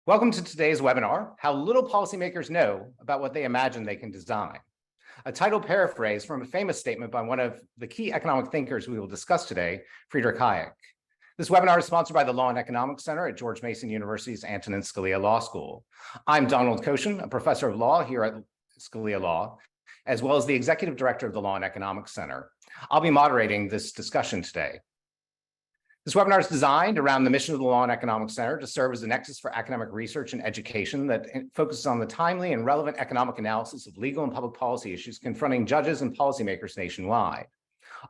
Welcome to today's webinar, How Little Policymakers Know About What They Imagine They Can Design. A title paraphrase from a famous statement by one of the key economic thinkers we will discuss today, Friedrich Hayek. This webinar is sponsored by the Law and Economics Center at George Mason University's Antonin Scalia Law School. I'm Donald Koshin, a professor of law here at Scalia Law, as well as the executive director of the Law and Economics Center. I'll be moderating this discussion today. This webinar is designed around the mission of the Law and Economics Center to serve as a nexus for academic research and education that focuses on the timely and relevant economic analysis of legal and public policy issues confronting judges and policymakers nationwide.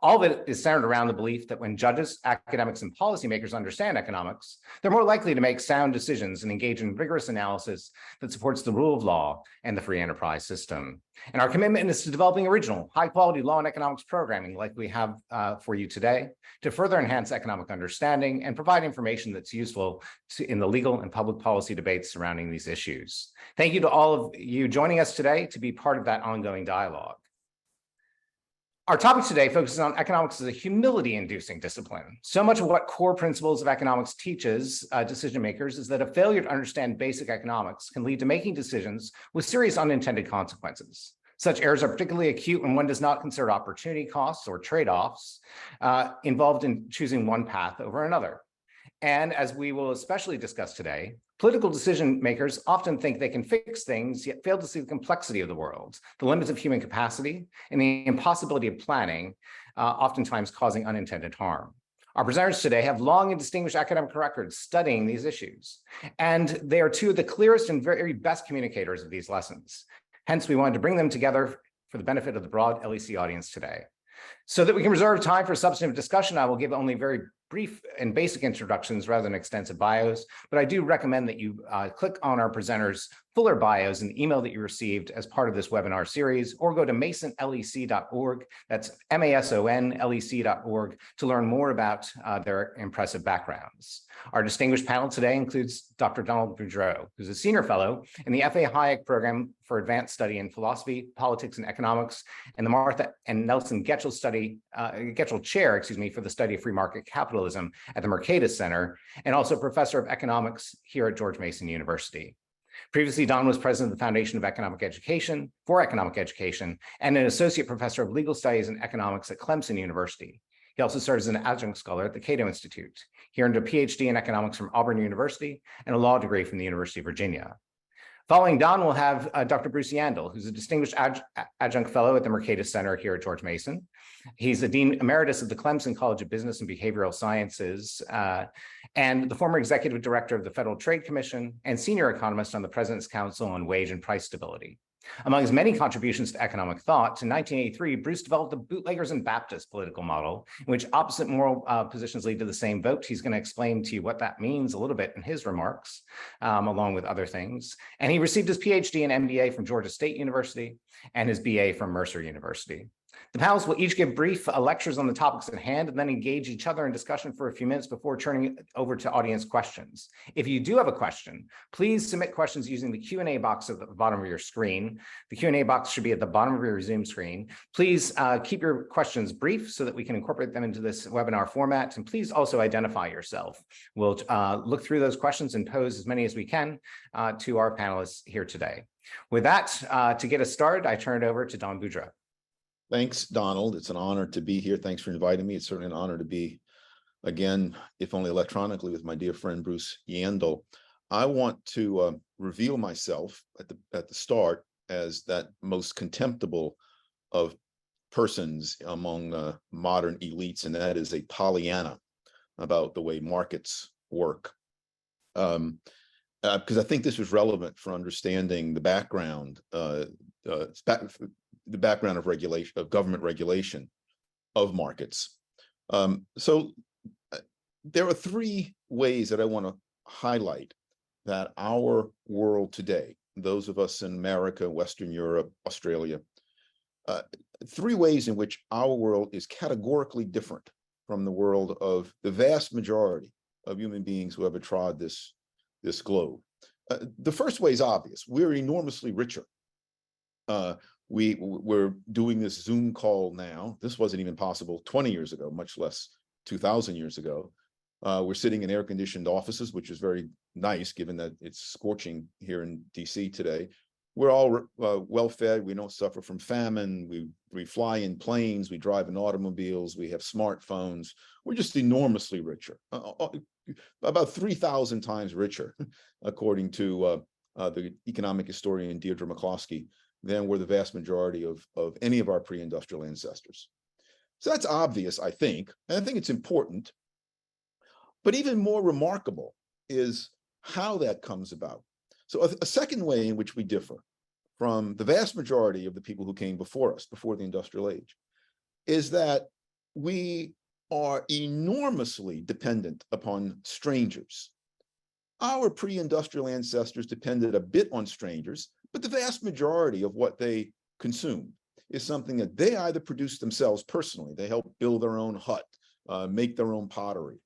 All of it is centered around the belief that when judges, academics, and policymakers understand economics, they're more likely to make sound decisions and engage in rigorous analysis that supports the rule of law and the free enterprise system. And our commitment is to developing original, high-quality law and economics programming like we have for you today to further enhance economic understanding and provide information that's useful in the legal and public policy debates surrounding these issues. Thank you to all of you joining us today to be part of that ongoing dialogue. Our topic today focuses on economics as a humility-inducing discipline. So much of what core principles of economics teaches decision makers is that a failure to understand basic economics can lead to making decisions with serious unintended consequences. Such errors are particularly acute when one does not consider opportunity costs or trade-offs involved in choosing one path over another. And as we will especially discuss today, political decision makers often think they can fix things, yet fail to see the complexity of the world, the limits of human capacity, and the impossibility of planning, oftentimes causing unintended harm. Our presenters today have long and distinguished academic records studying these issues, and they are two of the clearest and very best communicators of these lessons. Hence, we wanted to bring them together for the benefit of the broad LEC audience today. So that we can reserve time for substantive discussion, I will give only very brief and basic introductions rather than extensive bios, but I do recommend that you click on our presenters' fuller bios in the email that you received as part of this webinar series, or go to masonlec.org, that's masonlec.org, to learn more about their impressive backgrounds. Our distinguished panel today includes Dr. Donald Boudreau, who's a senior fellow in the F.A. Hayek Program for Advanced Study in Philosophy, Politics, and Economics, and the Martha and Nelson Getchell Chair, for the study of free market capitalism at the Mercatus Center, and also professor of economics here at George Mason University. Previously, Don was president of the Foundation of Economic Education and an associate professor of legal studies and economics at Clemson University. He also serves as an adjunct scholar at the Cato Institute. He earned a PhD in economics from Auburn University and a law degree from the University of Virginia. Following Don, we'll have Dr. Bruce Yandel, who's a distinguished adjunct fellow at the Mercatus Center here at George Mason. He's the Dean Emeritus of the Clemson College of Business and Behavioral Sciences and the former executive director of the Federal Trade Commission and senior economist on the President's Council on Wage and Price Stability. Among his many contributions to economic thought, in 1983, Bruce developed the Bootleggers and Baptists political model, in which opposite moral positions lead to the same vote. He's going to explain to you what that means a little bit in his remarks, along with other things. And he received his PhD and MBA from Georgia State University and his BA from Mercer University. The panelists will each give brief lectures on the topics at hand and then engage each other in discussion for a few minutes before turning it over to audience questions. If you do have a question, please submit questions using the Q&A box at the bottom of your screen. The Q&A box should be at the bottom of your Zoom screen. Please keep your questions brief so that we can incorporate them into this webinar format. And please also identify yourself. We'll look through those questions and pose as many as we can to our panelists here today. With that, to get us started, I turn it over to Don Boudreau. Thanks, Donald. It's an honor to be here. Thanks for inviting me. It's certainly an honor to be, again, if only electronically, with my dear friend Bruce Yandel. I want to reveal myself at the start as that most contemptible of persons among modern elites, and that is a Pollyanna about the way markets work. Because I think this was relevant for understanding the background of regulation, of government regulation of markets. So there are three ways that I want to highlight that our world today, those of us in America, Western Europe, Australia, three ways in which our world is categorically different from the world of the vast majority of human beings who ever trod this globe. The first way is obvious. We're enormously richer. We're doing this Zoom call now. This wasn't even possible 20 years ago, much less 2,000 years ago. We're sitting in air-conditioned offices, which is very nice, given that it's scorching here in DC today. We're all well-fed. We don't suffer from famine. We fly in planes. We drive in automobiles. We have smartphones. We're just enormously richer, about 3,000 times richer, according to the economic historian Deirdre McCloskey, than were the vast majority of any of our pre-industrial ancestors. So that's obvious, I think, and I think it's important. But even more remarkable is how that comes about. So a second way in which we differ from the vast majority of the people who came before us, before the industrial age, is that we are enormously dependent upon strangers. Our pre-industrial ancestors depended a bit on strangers, but the vast majority of what they consumed is something that they either produced themselves personally. They helped build their own hut, make their own pottery,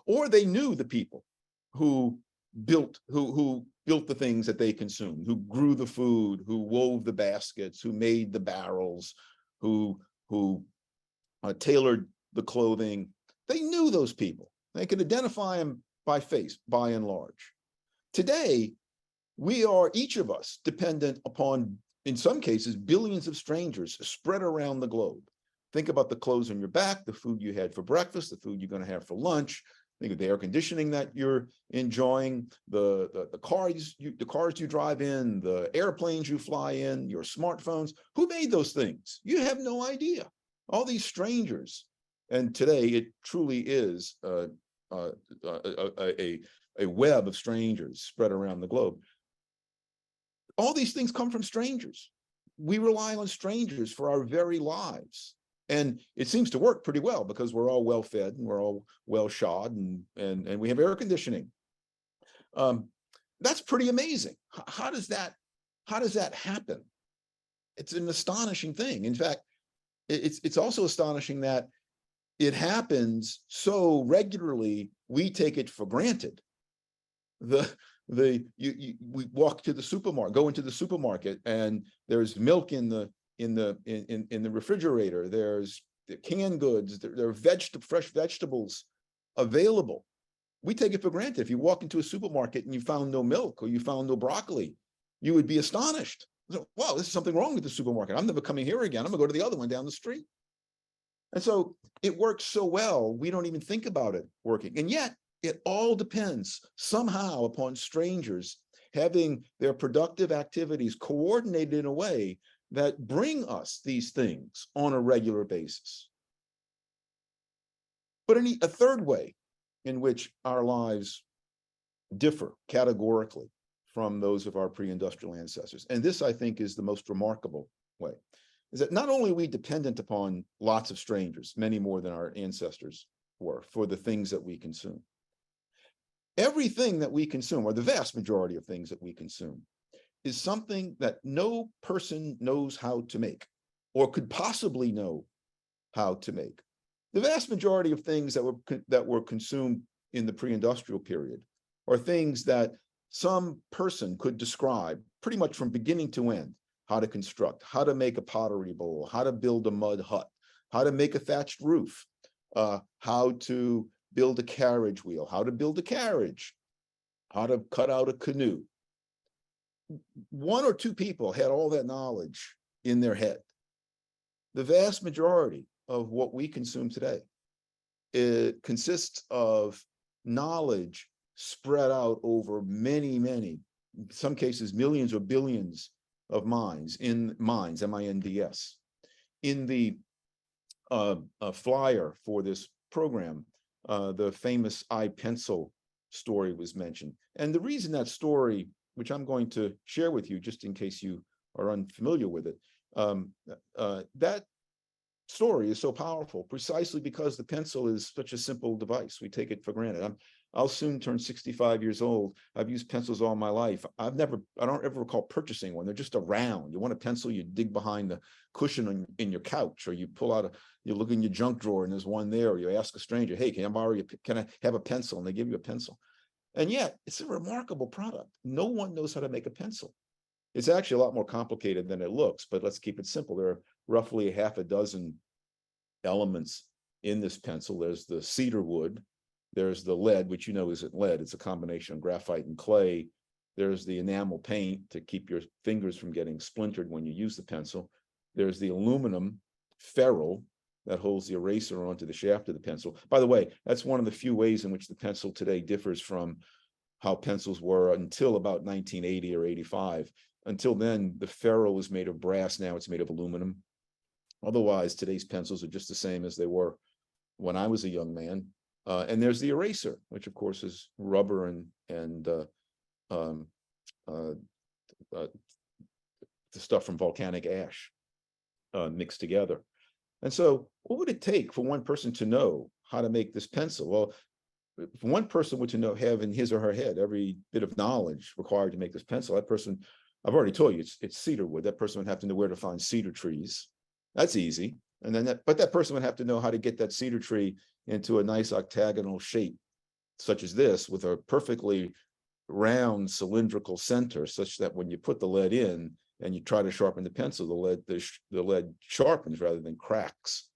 or they knew the people who built the things that they consumed, who grew the food, who wove the baskets, who made the barrels, who tailored the clothing. They knew those people. They could identify them by face, by and large. Today, we are, each of us, dependent upon, in some cases, billions of strangers spread around the globe. Think about the clothes on your back, the food you had for breakfast, the food you're going to have for lunch. Think of the air conditioning that you're enjoying, the cars you drive in, the airplanes you fly in, your smartphones. Who made those things? You have no idea. All these strangers. And today it truly is a web of strangers spread around the globe. All these things come from strangers. We rely on strangers for our very lives. And it seems to work pretty well because we're all well fed and we're all well shod and we have air conditioning. That's pretty amazing. How does that happen? It's an astonishing thing. In fact, it's also astonishing that it happens so regularly we take it for granted. We walk to the supermarket, go into the supermarket, and there's milk in the refrigerator. There's the canned goods. There are fresh vegetables available. We take it for granted. If you walk into a supermarket and you found no milk or you found no broccoli, you would be astonished. So, wow, this is something wrong with the supermarket. I'm never coming here again. I'm gonna go to the other one down the street. And so it works so well, we don't even think about it working. And yet it all depends somehow upon strangers having their productive activities coordinated in a way that bring us these things on a regular basis. But a third way in which our lives differ categorically from those of our pre-industrial ancestors, and this I think is the most remarkable way, is that not only are we dependent upon lots of strangers, many more than our ancestors were, for the things that we consume. Everything that we consume, or the vast majority of things that we consume, is something that no person knows how to make or could possibly know how to make. The vast majority of things that were consumed in the pre-industrial period are things that some person could describe pretty much from beginning to end: how to construct, how to make a pottery bowl, how to build a mud hut, how to make a thatched roof, how to build a carriage wheel, how to build a carriage, how to cut out a canoe. One or two people had all that knowledge in their head. The vast majority of what we consume today, it consists of knowledge spread out over many, in some cases, millions or billions of minds, M-I-N-D-S. In the flyer for this program, the famous iPencil story was mentioned. And the reason that story, which I'm going to share with you just in case you are unfamiliar with it, that story is so powerful precisely because the pencil is such a simple device. We take it for granted. I'll soon turn 65 years old. I've used pencils all my life. I don't ever recall purchasing one. They're just around. You want a pencil, you dig behind the cushion in your couch, or you pull out you look in your junk drawer and there's one there, or you ask a stranger, hey, can I have a pencil? And they give you a pencil. And yet it's a remarkable product. No one knows how to make a pencil. It's actually a lot more complicated than it looks, but let's keep it simple. There are roughly half a dozen elements in this pencil. There's the cedar wood, There's the lead, which you know isn't lead. It's a combination of graphite and clay. There's the enamel paint to keep your fingers from getting splintered when you use the pencil. There's the aluminum ferrule that holds the eraser onto the shaft of the pencil. By the way, that's one of the few ways in which the pencil today differs from how pencils were until about 1980 or 85. Until then, the ferrule was made of brass. Now it's made of aluminum. Otherwise, today's pencils are just the same as they were when I was a young man. And there's the eraser, which of course is rubber and the stuff from volcanic ash mixed together. And so what would it take for one person to know how to make this pencil? Well, if one person were to have in his or her head every bit of knowledge required to make this pencil, that person, I've already told you, it's cedar wood. That person would have to know where to find cedar trees. That's easy. And then but that person would have to know how to get that cedar tree into a nice octagonal shape, such as this, with a perfectly round cylindrical center, such that when you put the lead in and you try to sharpen the pencil, the lead sharpens rather than cracks.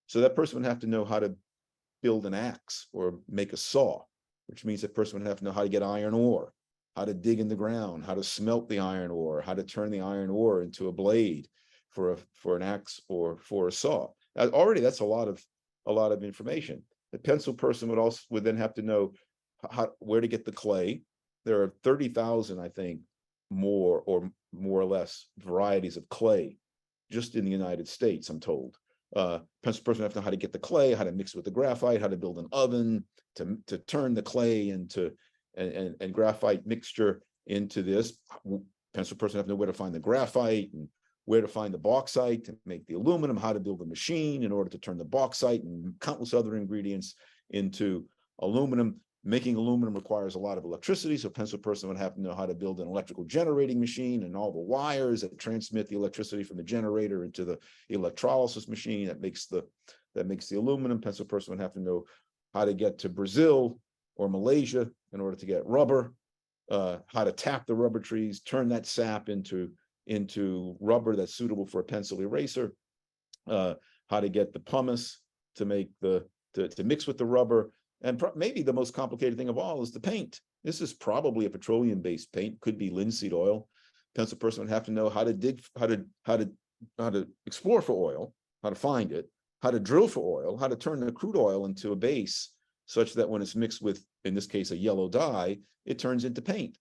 So that person would have to know how to build an axe or make a saw, which means that person would have to know how to get iron ore, how to dig in the ground, how to smelt the iron ore, how to turn the iron ore into a blade for an axe or for a saw. Already that's a lot of information. The pencil person would then have to know where to get the clay. There are 30,000, I think, more or less varieties of clay just in the United States, I'm told. Pencil person have to know how to get the clay, how to mix it with the graphite, how to build an oven to turn the clay into and graphite mixture into this. Pencil person have to know where to find the graphite and where to find the bauxite to make the aluminum, how to build a machine in order to turn the bauxite and countless other ingredients into aluminum. Making aluminum requires a lot of electricity, so pencil person would have to know how to build an electrical generating machine and all the wires that transmit the electricity from the generator into the electrolysis machine that makes the aluminum. Pencil person would have to know how to get to Brazil or Malaysia in order to get rubber, how to tap the rubber trees, turn that sap into rubber that's suitable for a pencil eraser, how to get the pumice to make to mix with the rubber. And maybe the most complicated thing of all is the paint. This is probably a petroleum-based paint, could be linseed oil. Pencil person would have to know how to dig, how to explore for oil, how to find it, how to drill for oil, how to turn the crude oil into a base such that when it's mixed with, in this case, a yellow dye, it turns into paint.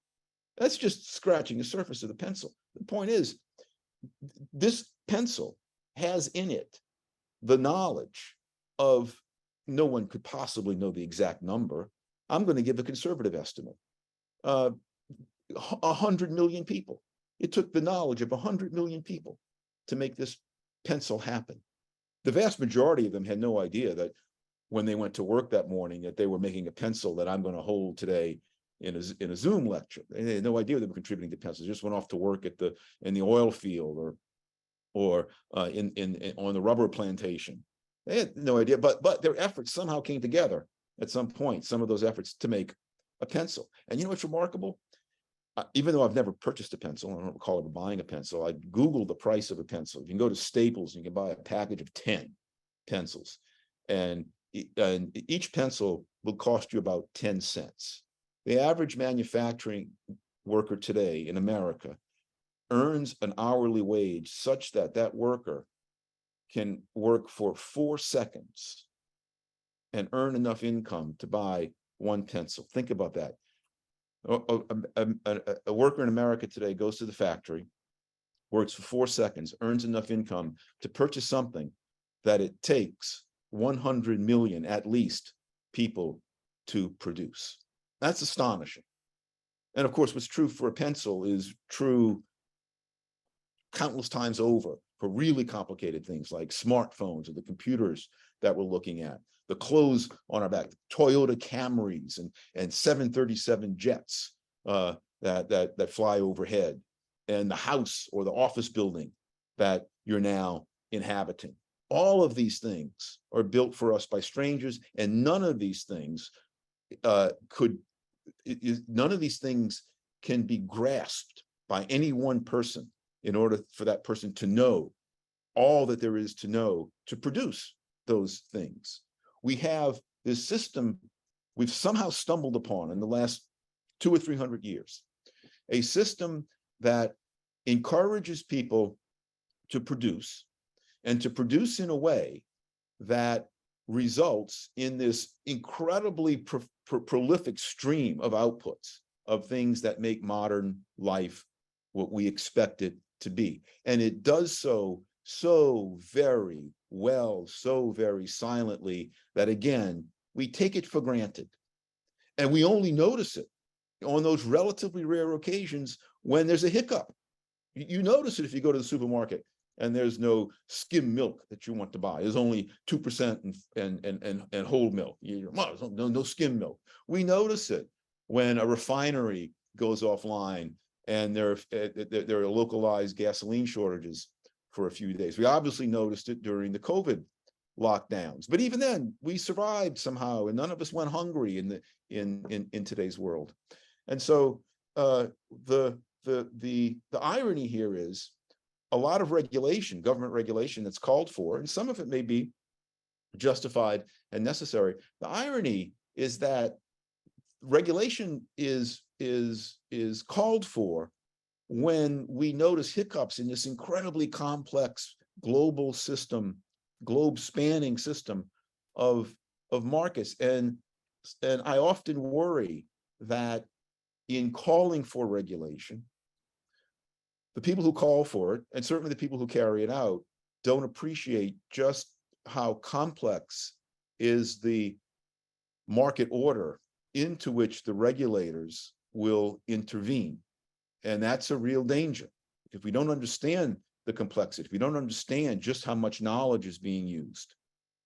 That's just scratching the surface of the pencil. The point is, this pencil has in it the knowledge of, no one could possibly know the exact number. I'm going to give a conservative estimate. 100 million people. It took the knowledge of 100 million people to make this pencil happen. The vast majority of them had no idea that when they went to work that morning that they were making a pencil that I'm going to hold today in a Zoom lecture. They had no idea they were contributing to pencils. They just went off to work in the oil field or on the rubber plantation. They had no idea, but their efforts somehow came together at some point, some of those efforts to make a pencil. And you know what's remarkable? Even though I've never purchased a pencil, I don't recall ever buying a pencil, I Googled the price of a pencil. You can go to Staples and you can buy a package of 10 pencils. And each pencil will cost you about 10 cents. The average manufacturing worker today in America earns an hourly wage such that that worker can work for 4 seconds and earn enough income to buy one pencil. Think about that. A worker in America today goes to the factory, works for 4 seconds, earns enough income to purchase something that it takes 100 million, at least, people to produce. That's astonishing. And of course, what's true for a pencil is true countless times over for really complicated things like smartphones or the computers that we're looking at, the clothes on our back, Toyota Camrys and 737 jets that fly overhead, and the house or the office building that you're now inhabiting. All of these things are built for us by strangers, and none of these things can be grasped by any one person in order for that person to know all that there is to know to produce those things. We have this system we've somehow stumbled upon in the last 200 or 300 years, a system that encourages people to produce, and to produce in a way that results in this incredibly prolific stream of outputs of things that make modern life what we expect it to be. And it does so very well, so very silently, that again, we take it for granted. And we only notice it on those relatively rare occasions when there's a hiccup. You notice it if you go to the supermarket and there's no skim milk that you want to buy. There's only 2% and whole milk. No skim milk. We notice it when a refinery goes offline and there are localized gasoline shortages for a few days. We obviously noticed it during the COVID lockdowns, but even then we survived somehow, and none of us went hungry in today's world. And so the irony here is a lot of regulation, government regulation that's called for, and some of it may be justified and necessary. The irony is that regulation is called for when we notice hiccups in this incredibly complex global system, globe-spanning system of markets. And I often worry that in calling for regulation, the people who call for it, and certainly the people who carry it out, don't appreciate just how complex is the market order into which the regulators will intervene. And that's a real danger. If we don't understand the complexity, if we don't understand just how much knowledge is being used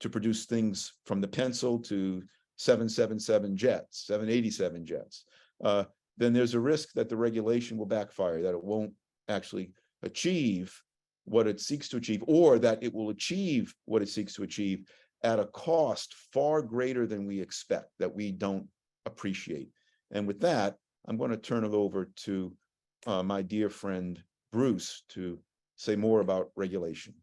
to produce things from the pencil to 777 jets, 787 jets, then there's a risk that the regulation will backfire, that it won't actually achieve what it seeks to achieve, or that it will achieve what it seeks to achieve at a cost far greater than we expect, that we don't appreciate. And with that, I'm going to turn it over to my dear friend Bruce to say more about regulation.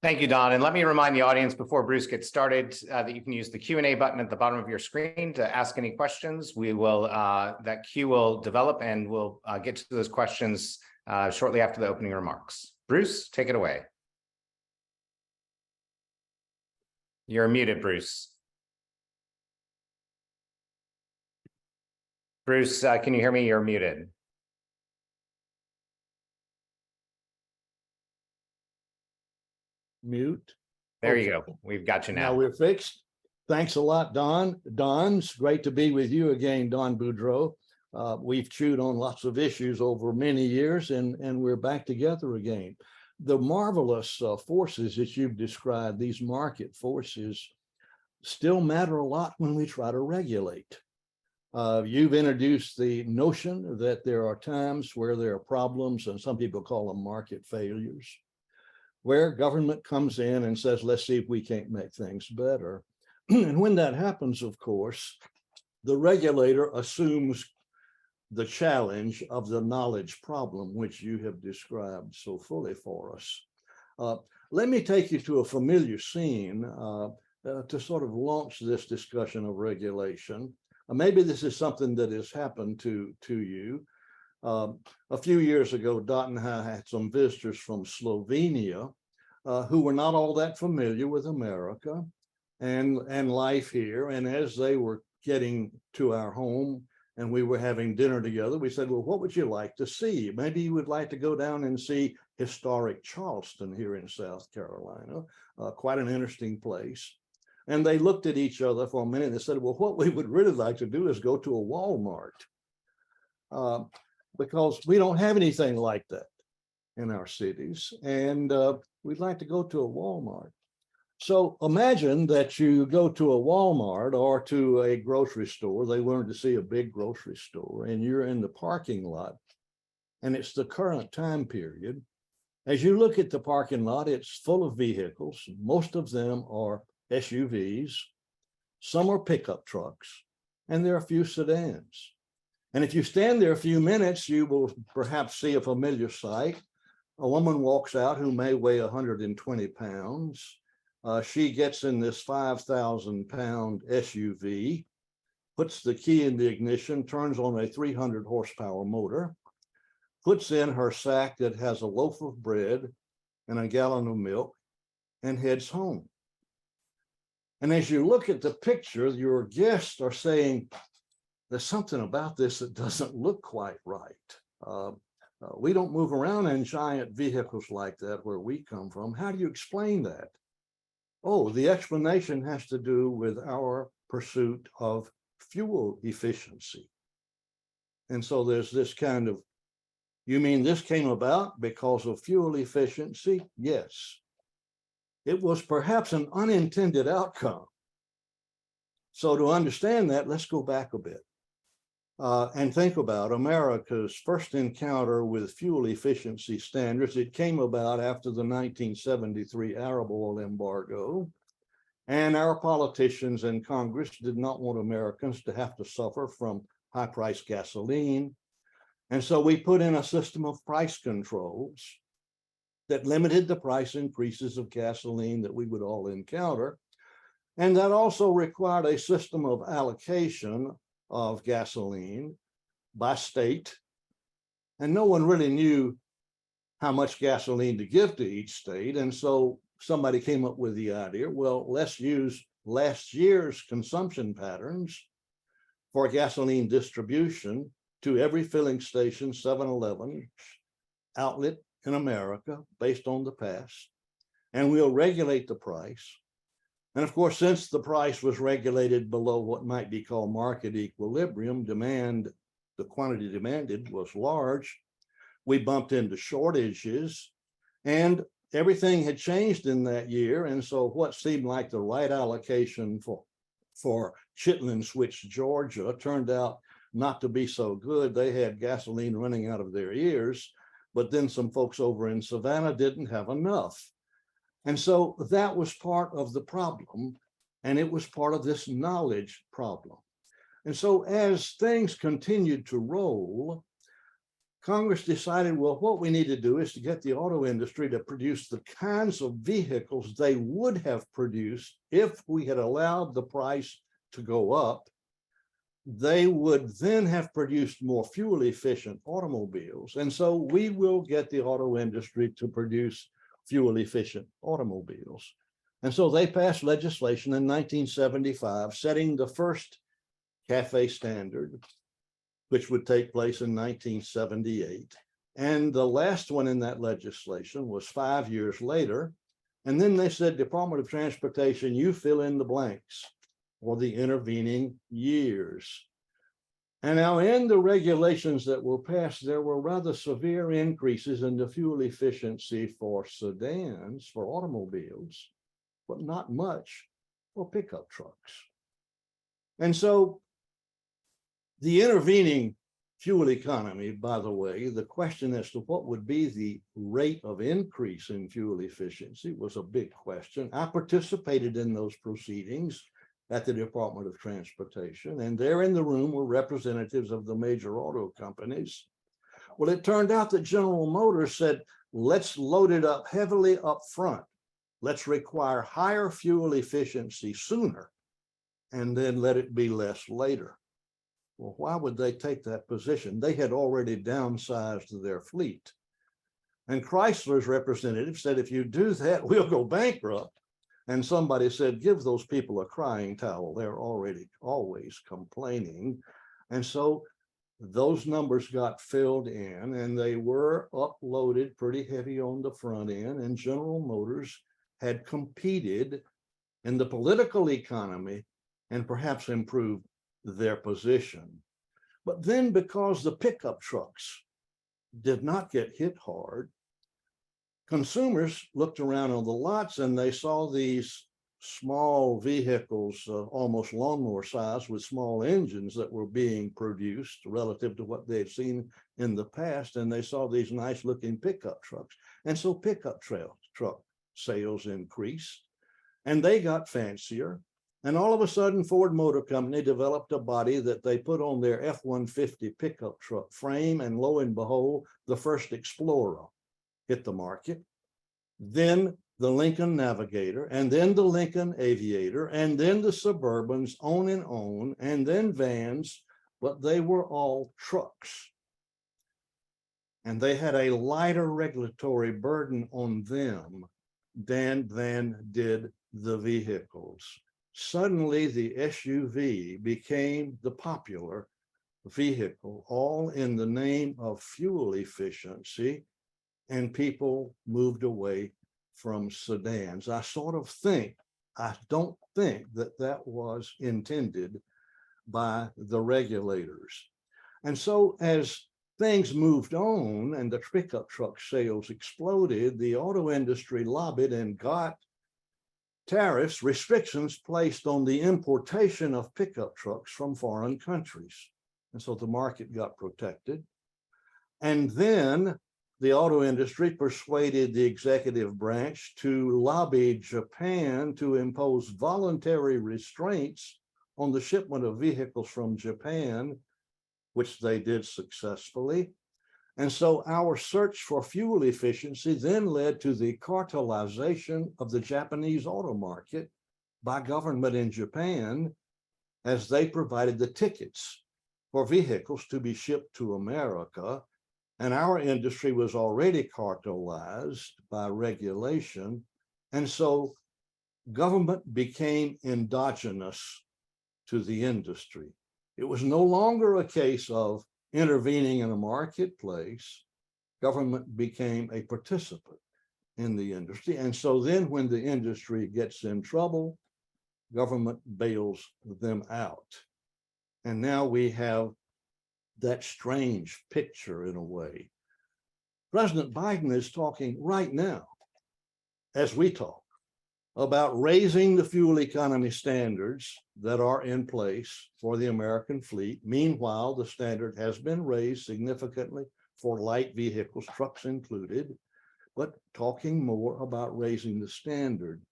Thank you, Don. And let me remind the audience before Bruce gets started that you can use the Q&A button at the bottom of your screen to ask any questions. We will, that queue will develop, and we'll get to those questions shortly after the opening remarks. Bruce, take it away. You're muted, Bruce. Bruce, can you hear me? You're muted. Mute. There you go. We've got you now. Now we're fixed. Thanks a lot, Don. Don, it's great to be with you again, Don Boudreau. We've chewed on lots of issues over many years, and we're back together again. The marvelous forces that you've described, these market forces, still matter a lot when we try to regulate. You've introduced the notion that there are times where there are problems, and some people call them market failures, where government comes in and says, let's see if we can't make things better. And when that happens, of course, the regulator assumes the challenge of the knowledge problem, which you have described so fully for us. Let me take you to a familiar scene to sort of launch this discussion of regulation. Maybe this is something that has happened to you. A few years ago, Dot and I had some visitors from Slovenia who were not all that familiar with America and life here. And as they were getting to our home and we were having dinner together, we said, well, what would you like to see? Maybe you would like to go down and see historic Charleston here in South Carolina, quite an interesting place. And they looked at each other for a minute and they said, well, what we would really like to do is go to a Walmart. Because we don't have anything like that in our cities, and we'd like to go to a Walmart. So imagine that you go to a Walmart or to a grocery store. They wanted to see a big grocery store, and you're in the parking lot, and it's the current time period. As you look at the parking lot, it's full of vehicles. Most of them are SUVs. Some are pickup trucks, and there are a few sedans. And if you stand there a few minutes, you will perhaps see a familiar sight. A woman walks out who may weigh 120 pounds. She gets in this 5,000-pound SUV, puts the key in the ignition, turns on a 300 horsepower motor, puts in her sack that has a loaf of bread and a gallon of milk, and heads home. And as you look at the picture, your guests are saying, there's something about this that doesn't look quite right. We don't move around in giant vehicles like that where we come from. How do you explain that? Oh, the explanation has to do with our pursuit of fuel efficiency. And so there's this kind of, you mean this came about because of fuel efficiency? Yes. It was perhaps an unintended outcome. So to understand that, let's go back a bit and think about America's first encounter with fuel efficiency standards. It came about after the 1973 Arab oil embargo, and our politicians in Congress did not want Americans to have to suffer from high-priced gasoline. And so we put in a system of price controls that limited the price increases of gasoline that we would all encounter. And that also required a system of allocation of gasoline by state. And no one really knew how much gasoline to give to each state. And so somebody came up with the idea, well, let's use last year's consumption patterns for gasoline distribution to every filling station, 7-Eleven outlet in America based on the past, and we'll regulate the price. And of course, since the price was regulated below what might be called market equilibrium, the quantity demanded was large, we bumped into shortages, and everything had changed in that year. And so what seemed like the right allocation for Chitlin Switch, Georgia, turned out not to be so good. They had gasoline running out of their ears, but then some folks over in Savannah didn't have enough. And so that was part of the problem, and it was part of this knowledge problem. And so as things continued to roll, Congress decided, well, what we need to do is to get the auto industry to produce the kinds of vehicles they would have produced if we had allowed the price to go up. They would then have produced more fuel efficient automobiles. And so we will get the auto industry to produce fuel efficient automobiles. And so they passed legislation in 1975, setting the first CAFE standard, which would take place in 1978. And the last one in that legislation was 5 years later. And then they said, Department of Transportation, you fill in the blanks for the intervening years. And now in the regulations that were passed, there were rather severe increases in the fuel efficiency for sedans, for automobiles, but not much for pickup trucks. And so the intervening fuel economy, by the way, the question as to what would be the rate of increase in fuel efficiency was a big question. I participated in those proceedings at the Department of Transportation, and there in the room were representatives of the major auto companies. Well, it turned out that General Motors said, let's load it up heavily up front. Let's require higher fuel efficiency sooner, and then let it be less later. Well, why would they take that position? They had already downsized their fleet. And Chrysler's representative said, if you do that, we'll go bankrupt. And somebody said, give those people a crying towel. They're already always complaining. And so those numbers got filled in, and they were uploaded pretty heavy on the front end. And General Motors had competed in the political economy and perhaps improved their position. But then because the pickup trucks did not get hit hard, consumers looked around on the lots and they saw these small vehicles, almost lawnmower size with small engines that were being produced relative to what they'd seen in the past. And they saw these nice looking pickup trucks. And so pickup truck sales increased and they got fancier. And all of a sudden, Ford Motor Company developed a body that they put on their F-150 pickup truck frame, and lo and behold, the first Explorer hit the market. Then the Lincoln Navigator, and then the Lincoln Aviator, and then the Suburbans, on, and then vans, but they were all trucks. And they had a lighter regulatory burden on them than did the vehicles. Suddenly, the SUV became the popular vehicle, all in the name of fuel efficiency, and people moved away from sedans. I don't think that that was intended by the regulators. And so as things moved on and the pickup truck sales exploded, the auto industry lobbied and got tariffs, restrictions placed on the importation of pickup trucks from foreign countries. And so the market got protected. And then the auto industry persuaded the executive branch to lobby Japan to impose voluntary restraints on the shipment of vehicles from Japan, which they did successfully. And so our search for fuel efficiency then led to the cartelization of the Japanese auto market by government in Japan, as they provided the tickets for vehicles to be shipped to America. And our industry was already cartelized by regulation. And so government became endogenous to the industry. It was no longer a case of intervening in a marketplace. Government became a participant in the industry. And so then when the industry gets in trouble, government bails them out. And now we have that strange picture in a way. President Biden is talking right now, as we talk, about raising the fuel economy standards that are in place for the American fleet. Meanwhile, the standard has been raised significantly for light vehicles, trucks included, but talking more about raising the standard.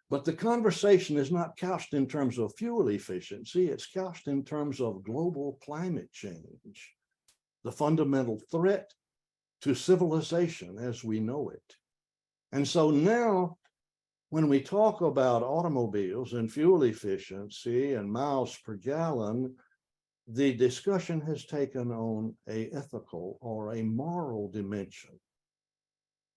But the conversation is not couched in terms of fuel efficiency, it's couched in terms of global climate change, the fundamental threat to civilization as we know it. And so now, when we talk about automobiles and fuel efficiency and miles per gallon, the discussion has taken on an ethical or a moral dimension.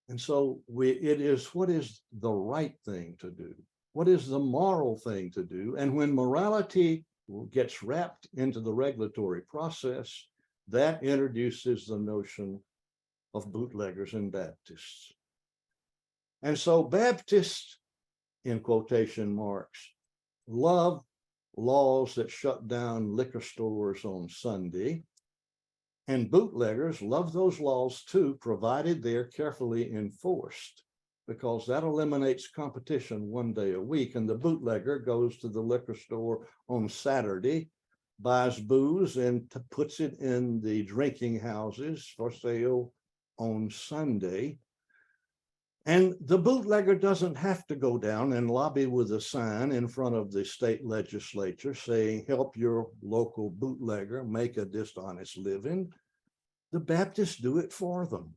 And so it is, what is the right thing to do? What is the moral thing to do? And when morality gets wrapped into the regulatory process, that introduces the notion of bootleggers and Baptists. And so Baptists, in quotation marks, love laws that shut down liquor stores on Sunday. And bootleggers love those laws too, provided they're carefully enforced, because that eliminates competition one day a week. And the bootlegger goes to the liquor store on Saturday, buys booze, and puts it in the drinking houses for sale on Sunday. And the bootlegger doesn't have to go down and lobby with a sign in front of the state legislature saying, help your local bootlegger make a dishonest living. The Baptists do it for them.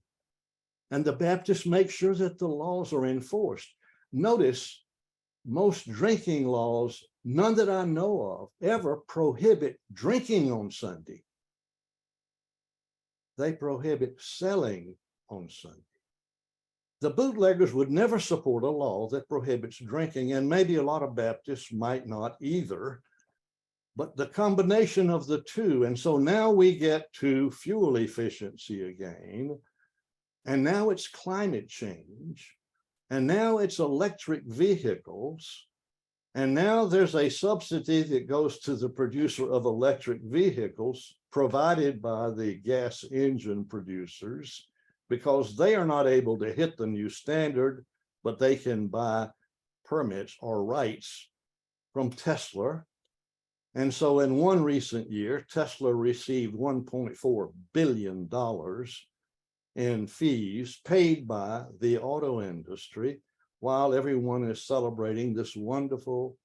And the Baptists make sure that the laws are enforced. Notice, most drinking laws, none that I know of, ever prohibit drinking on Sunday. They prohibit selling on Sunday. The bootleggers would never support a law that prohibits drinking, and maybe a lot of Baptists might not either, but the combination of the two. And so now we get to fuel efficiency again, and now it's climate change, and now it's electric vehicles, and now there's a subsidy that goes to the producer of electric vehicles provided by the gas engine producers, because they are not able to hit the new standard, but they can buy permits or rights from Tesla. And so in one recent year, Tesla received $1.4 billion in fees paid by the auto industry, while everyone is celebrating this wonderful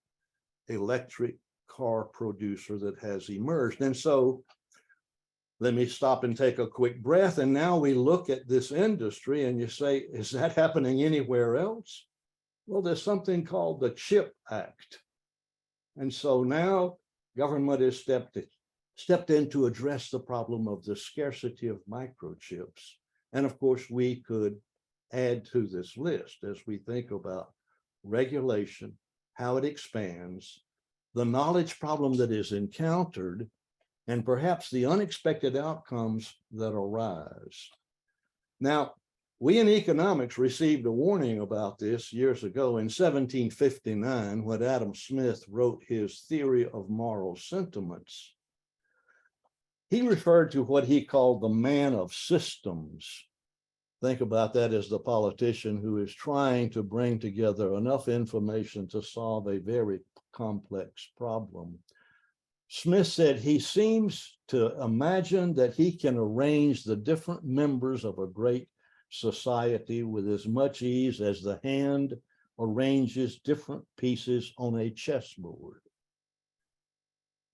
electric car producer that has emerged. And so let me stop and take a quick breath. And now we look at this industry and you say, is that happening anywhere else? Well, there's something called the CHIP Act. And so now government has stepped in to address the problem of the scarcity of microchips. And of course, we could add to this list as we think about regulation, how it expands, the knowledge problem that is encountered, and perhaps the unexpected outcomes that arise. Now, we in economics received a warning about this years ago in 1759 when Adam Smith wrote his theory of moral sentiments. He referred to what he called the man of systems. Think about that as the politician who is trying to bring together enough information to solve a very complex problem. Smith said he seems to imagine that he can arrange the different members of a great society with as much ease as the hand arranges different pieces on a chessboard.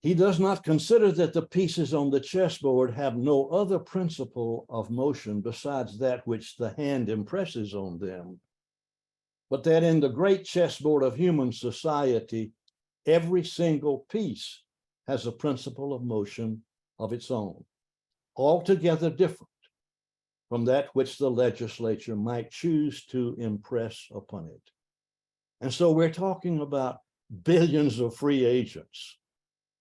He does not consider that the pieces on the chessboard have no other principle of motion besides that which the hand impresses on them, but that in the great chessboard of human society, every single piece has a principle of motion of its own, altogether different from that which the legislature might choose to impress upon it. And so we're talking about billions of free agents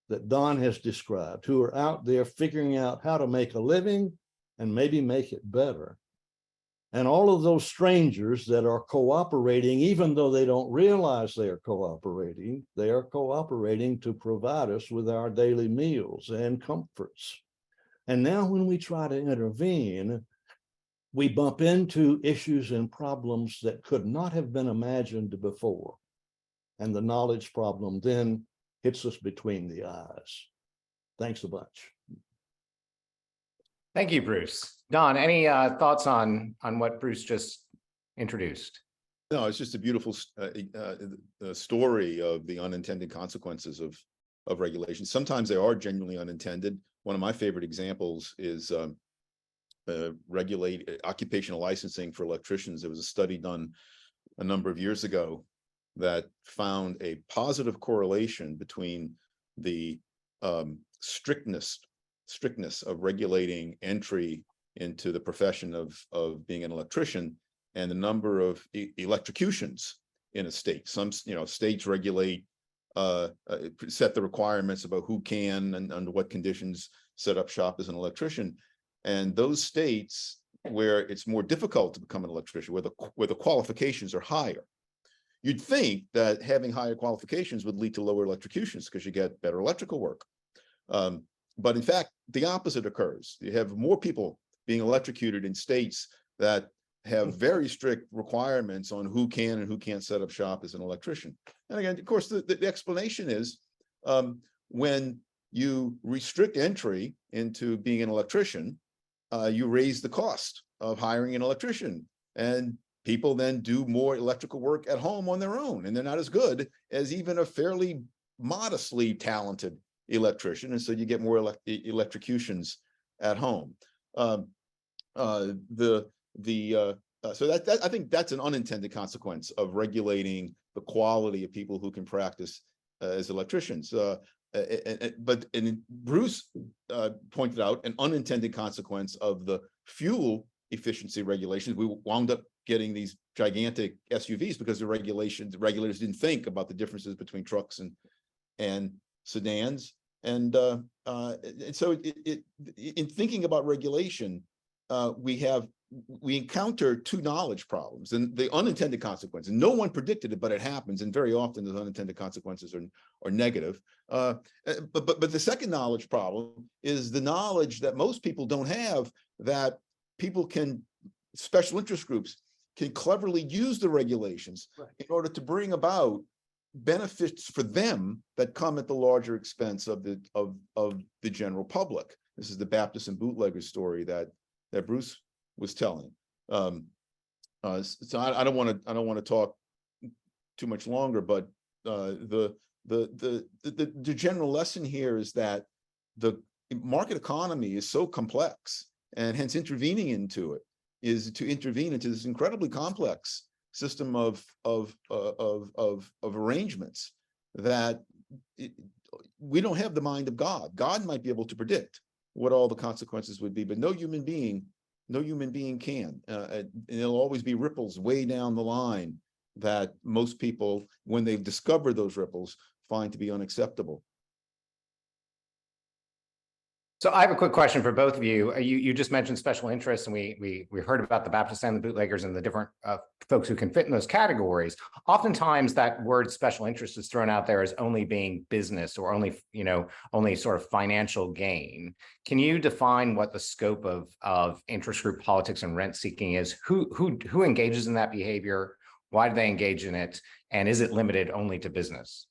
that Don has described, who are out there figuring out how to make a living and maybe make it better. And all of those strangers that are cooperating, even though they don't realize they are cooperating to provide us with our daily meals and comforts. And now when we try to intervene, we bump into issues and problems that could not have been imagined before. And the knowledge problem then hits us between the eyes. Thanks a bunch. Thank you, Bruce. Don, any thoughts on what Bruce just introduced? No, it's just a beautiful story of the unintended consequences of regulation. Sometimes they are genuinely unintended. One of my favorite examples is regulate occupational licensing for electricians. There was a study done a number of years ago that found a positive correlation between the strictness of regulating entry into the profession of being an electrician and the number of electrocutions in a state. Some states regulate, set the requirements about who can and under what conditions set up shop as an electrician. And those states where it's more difficult to become an electrician, where the qualifications are higher, you'd think that having higher qualifications would lead to lower electrocutions because you get better electrical work. But in fact, the opposite occurs. You have more people being electrocuted in states that have very strict requirements on who can and who can't set up shop as an electrician. And again, of course, the explanation is when you restrict entry into being an electrician, you raise the cost of hiring an electrician. And people then do more electrical work at home on their own, and they're not as good as even a fairly modestly talented electrician. And so you get more electrocutions at home. So that I think that's an unintended consequence of regulating the quality of people who can practice as electricians. But Bruce pointed out an unintended consequence of the fuel efficiency regulations. We wound up getting these gigantic SUVs because the regulators didn't think about the differences between trucks and sedans. And so in thinking about regulation, we encounter two knowledge problems and the unintended consequences. No one predicted it, but it happens, and very often those unintended consequences are negative. But the second knowledge problem is the knowledge that most people don't have, that people special interest groups can cleverly use the regulations in order to bring about benefits for them that come at the larger expense of the general public. This is the Baptist and bootlegger story that Bruce was telling. So I don't want to talk too much longer, but the general lesson here is that the market economy is so complex, and hence intervening into it is to intervene into this incredibly complex system of arrangements that we don't have the mind of God. God might be able to predict what all the consequences would be, but no human being can. And there'll always be ripples way down the line that most people, when they discover those ripples, find to be unacceptable. So I have a quick question for both of you. You just mentioned special interests, and we heard about the Baptists and the bootleggers and the different folks who can fit in those categories. Oftentimes, that word special interest is thrown out there as only being business or only sort of financial gain. Can you define what the scope of interest group politics and rent seeking is? Who engages in that behavior? Why do they engage in it? And is it limited only to business?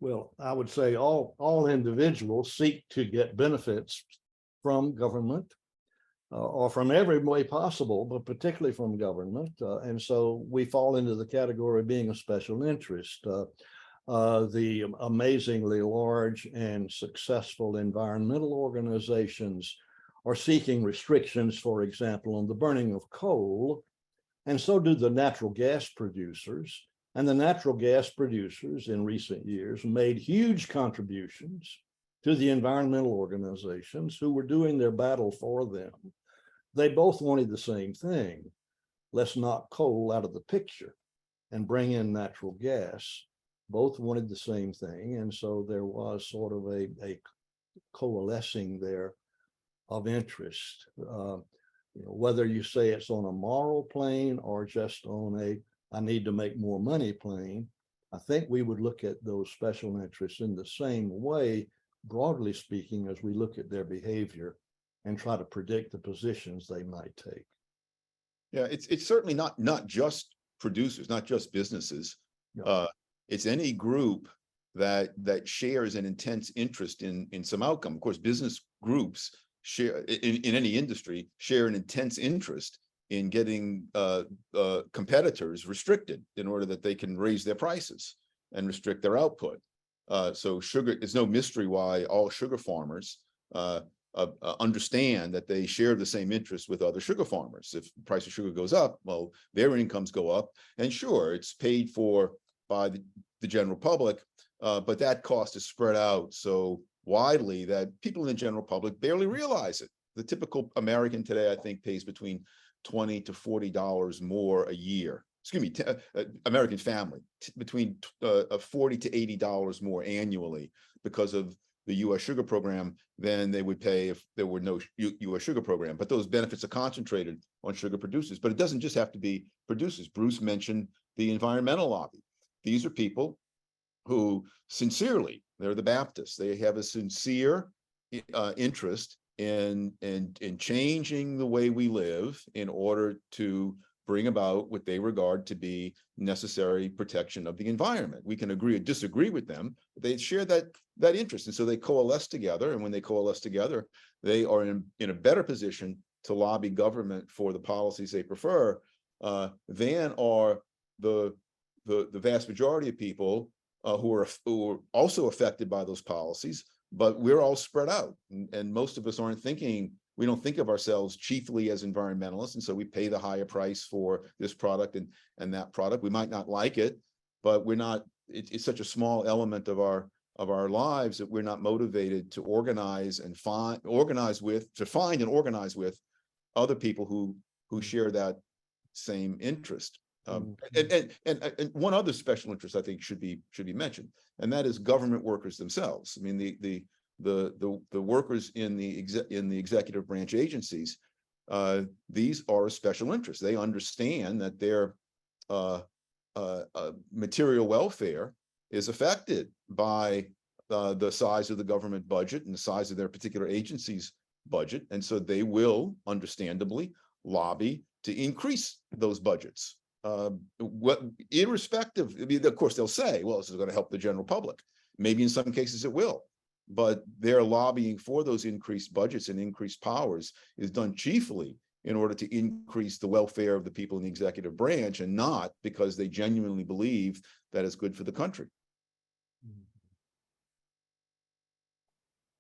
Well, I would say all individuals seek to get benefits from government or from every way possible, but particularly from government. And so we fall into the category of being a special interest. The amazingly large and successful environmental organizations are seeking restrictions, for example, on the burning of coal, and so do the natural gas producers. And the natural gas producers in recent years made huge contributions to the environmental organizations who were doing their battle for them. They both wanted the same thing. Let's knock coal out of the picture and bring in natural gas. Both wanted the same thing. And so there was sort of a coalescing there of interest. Whether you say it's on a moral plane or just on I need to make more money plane, I think we would look at those special interests in the same way, broadly speaking, as we look at their behavior and try to predict the positions they might take. Yeah, it's certainly not just producers, not just businesses. No. It's any group that shares an intense interest in some outcome. Of course, business groups share in any industry share an intense interest in getting competitors restricted in order that they can raise their prices and restrict their output. So sugar, it's no mystery why all sugar farmers understand that they share the same interest with other sugar farmers. If the price of sugar goes up, well, their incomes go up. And sure, it's paid for by the general public, but that cost is spread out so widely that people in the general public barely realize it. The typical American today, I think, pays between $20 to $40 more a year. Excuse me, American family, between $40 to $80 more annually because of the U.S. sugar program than they would pay if there were no U.S. sugar program. But those benefits are concentrated on sugar producers. But it doesn't just have to be producers. Bruce mentioned the environmental lobby. These are people who sincerely, they're the Baptists. They have a sincere interest in changing the way we live in order to bring about what they regard to be necessary protection of the environment. We can agree or disagree with them, but they share that interest. And so they coalesce together. And when they coalesce together, they are in a better position to lobby government for the policies they prefer than are the vast majority of people who are also affected by those policies. But we're all spread out, and most of us aren't thinking, we don't think of ourselves chiefly as environmentalists, and so we pay the higher price for this product and that product. We might not like it, but we're not, it's such a small element of our lives that we're not motivated to organize and find and organize with other people who share that same interest. And one other special interest I think should be mentioned, and that is government workers themselves. I mean, the workers in the executive branch agencies, these are a special interest. They understand that their material welfare is affected by the size of the government budget and the size of their particular agency's budget, and so they will understandably lobby to increase those budgets. Irrespective, I mean, of course, they'll say, well, this is going to help the general public. Maybe in some cases it will, but their lobbying for those increased budgets and increased powers is done chiefly in order to increase the welfare of the people in the executive branch, and not because they genuinely believe that it's good for the country.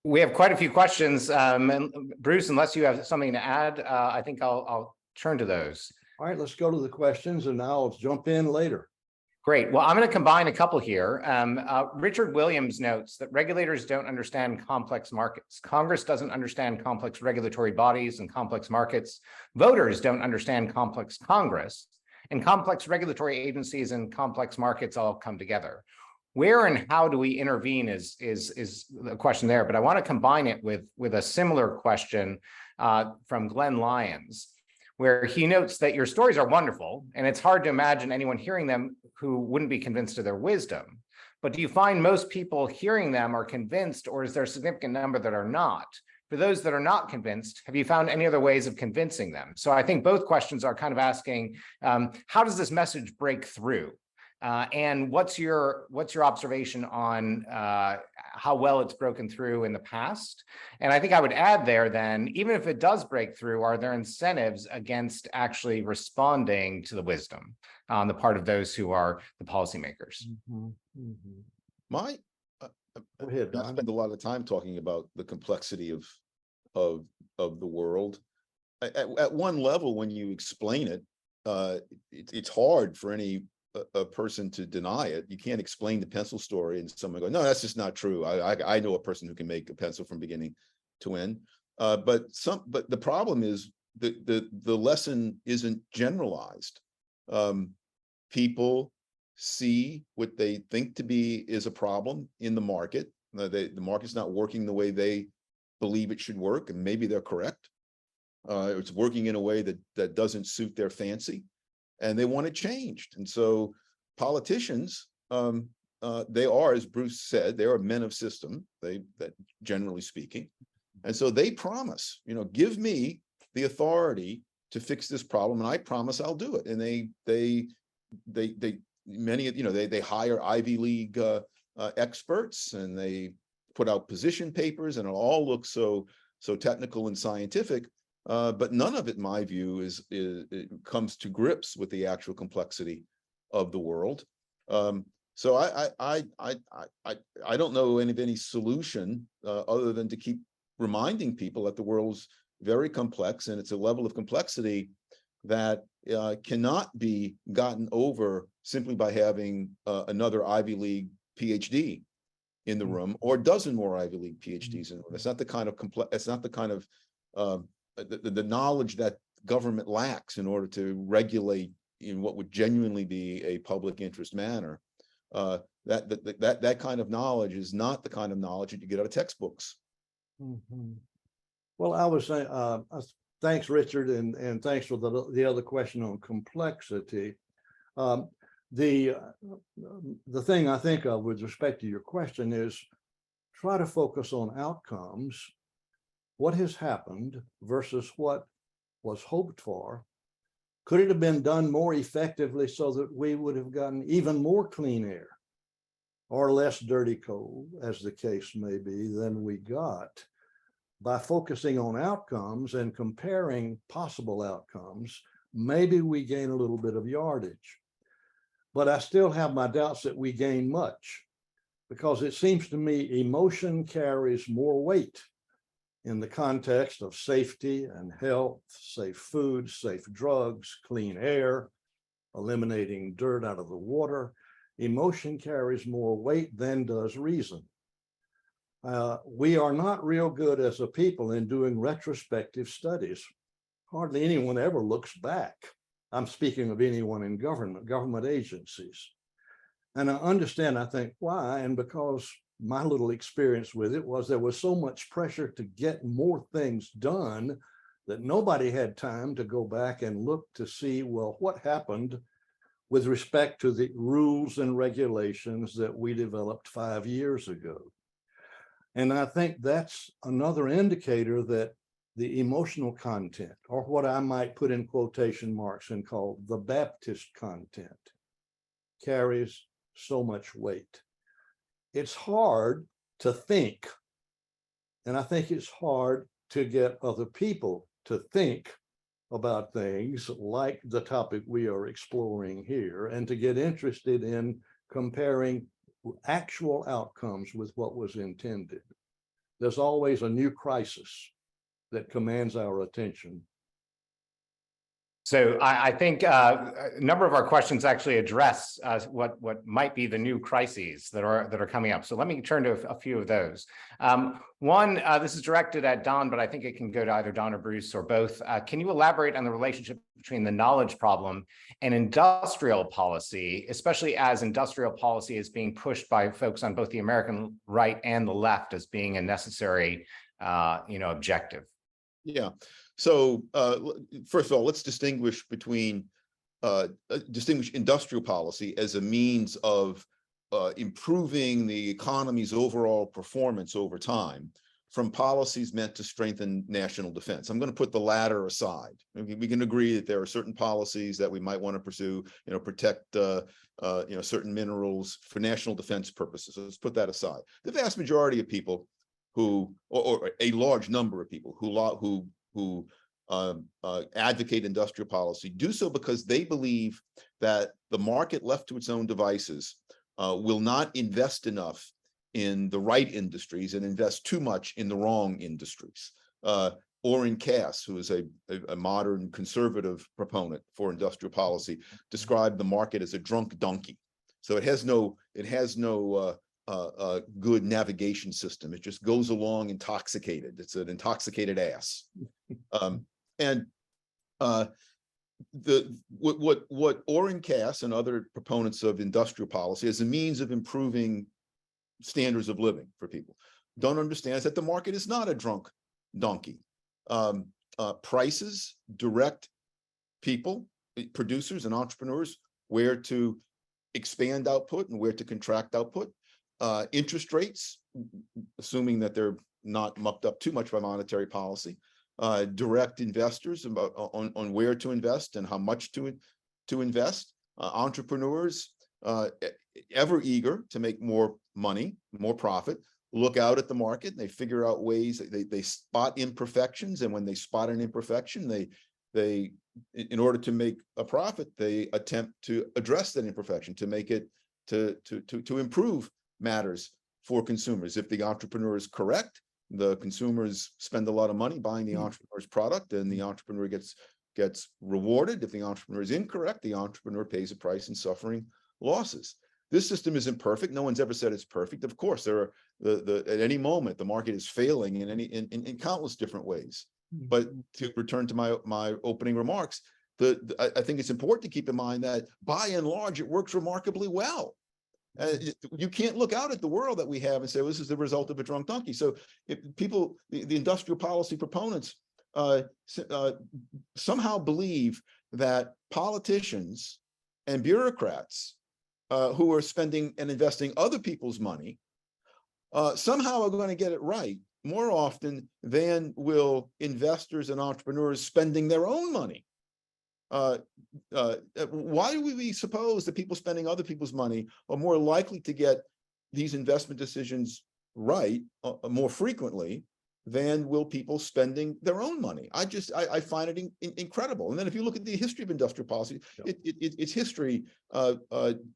We have quite a few questions, and Bruce, unless you have something to add, I think I'll turn to those. All right, let's go to the questions and I'll jump in later. Great. Well, I'm going to combine a couple here. Richard Williams notes that regulators don't understand complex markets. Congress doesn't understand complex regulatory bodies and complex markets. Voters don't understand complex Congress, and complex regulatory agencies and complex markets all come together. Where and how do we intervene is the question there, but I want to combine it with a similar question from Glenn Lyons, where he notes that your stories are wonderful, and it's hard to imagine anyone hearing them who wouldn't be convinced of their wisdom. But do you find most people hearing them are convinced, or is there a significant number that are not? For those that are not convinced, have you found any other ways of convincing them? So I think both questions are kind of asking, how does this message break through? And what's your observation on how well it's broken through in the past? And I think I would add there then, even if it does break through, are there incentives against actually responding to the wisdom on the part of those who are the policymakers? Go ahead, I spend a lot of time talking about the complexity of the world. At one level, when you explain it, it's hard for a person to deny it. You can't explain the pencil story and someone go, no, that's just not true. I know a person who can make a pencil from beginning to end. But the problem is the lesson isn't generalized. People see what they think to be is a problem in the market. The market's not working the way they believe it should work, and maybe they're correct. It's working in a way that doesn't suit their fancy, and they want it changed. And so politicians, they are, as Bruce said, they are men of system, that generally speaking. And so they promise, give me the authority to fix this problem, and I promise I'll do it. And they hire Ivy League experts, and they put out position papers, and it all looks so technical and scientific. But none of it, in my view, it comes to grips with the actual complexity of the world. So I don't know of any solution other than to keep reminding people that the world's very complex, and it's a level of complexity that cannot be gotten over simply by having another Ivy League PhD in the room, or a dozen more Ivy League PhDs in the room. It's not the kind of it's not the kind of the knowledge that government lacks in order to regulate in what would genuinely be a public interest manner. That kind of knowledge is not the kind of knowledge that you get out of textbooks. Well, I was saying, thanks, Richard, and thanks for the other question on complexity. The thing I think of with respect to your question is try to focus on outcomes. What has happened versus what was hoped for? Could it have been done more effectively so that we would have gotten even more clean air or less dirty coal, as the case may be, than we got? By focusing on outcomes and comparing possible outcomes, maybe we gain a little bit of yardage. But I still have my doubts that we gain much, because it seems to me emotion carries more weight in the context of safety and health, safe food, safe drugs, clean air, eliminating dirt out of the water. Emotion carries more weight than does reason. We are not real good as a people in doing retrospective studies. Hardly anyone ever looks back. I'm speaking of anyone in government agencies. And I understand, I think, why, and because my little experience with it was there was so much pressure to get more things done that nobody had time to go back and look to see, well, what happened with respect to the rules and regulations that we developed 5 years ago. And I think that's another indicator that the emotional content, or what I might put in quotation marks and call the Baptist content, carries so much weight. It's hard to think, and I think it's hard to get other people to think about things like the topic we are exploring here, and to get interested in comparing actual outcomes with what was intended. There's always a new crisis that commands our attention. So I think a number of our questions actually address what might be the new crises that are coming up. So let me turn to a few of those. One, this is directed at Don, but I think it can go to either Don or Bruce or both. Can you elaborate on the relationship between the knowledge problem and industrial policy, especially as industrial policy is being pushed by folks on both the American right and the left as being a necessary, objective? Yeah. So first of all, let's distinguish industrial policy as a means of improving the economy's overall performance over time from policies meant to strengthen national defense. I'm going to put the latter aside. We can agree that there are certain policies that we might want to pursue, protect certain minerals for national defense purposes. So let's put that aside. The vast majority of people who, or a large number of people who advocate industrial policy do so because they believe that the market left to its own devices will not invest enough in the right industries and invest too much in the wrong industries. Orrin Cass, who is a modern conservative proponent for industrial policy, described the market as a drunk donkey. So it has no good navigation system. It just goes along intoxicated. It's an intoxicated ass. What Orrin Cass and other proponents of industrial policy as a means of improving standards of living for people don't understand is that the market is not a drunk donkey. Prices direct people, producers and entrepreneurs, where to expand output and where to contract output. Interest rates, assuming that they're not mucked up too much by monetary policy, direct investors on where to invest and how much to invest. Entrepreneurs, ever eager to make more money, more profit, look out at the market. They figure out ways. They spot imperfections, and when they spot an imperfection, they in order to make a profit, they attempt to address that imperfection, to make it to improve matters for consumers. If the entrepreneur is correct, the consumers spend a lot of money buying the entrepreneur's product, and the entrepreneur gets rewarded. If the entrepreneur is incorrect, the entrepreneur pays a price in suffering losses. This system isn't perfect. No one's ever said it's perfect. Of course, there are at any moment the market is failing in countless different ways. But to return to my opening remarks, I think it's important to keep in mind that by and large it works remarkably well. You can't look out at the world that we have and say, well, this is the result of a drunk donkey. So if people, the industrial policy proponents somehow believe that politicians and bureaucrats who are spending and investing other people's money somehow are going to get it right more often than will investors and entrepreneurs spending their own money. Why do we suppose that people spending other people's money are more likely to get these investment decisions right more frequently than will people spending their own money? I find it incredible. And then if you look at the history of industrial policy, its history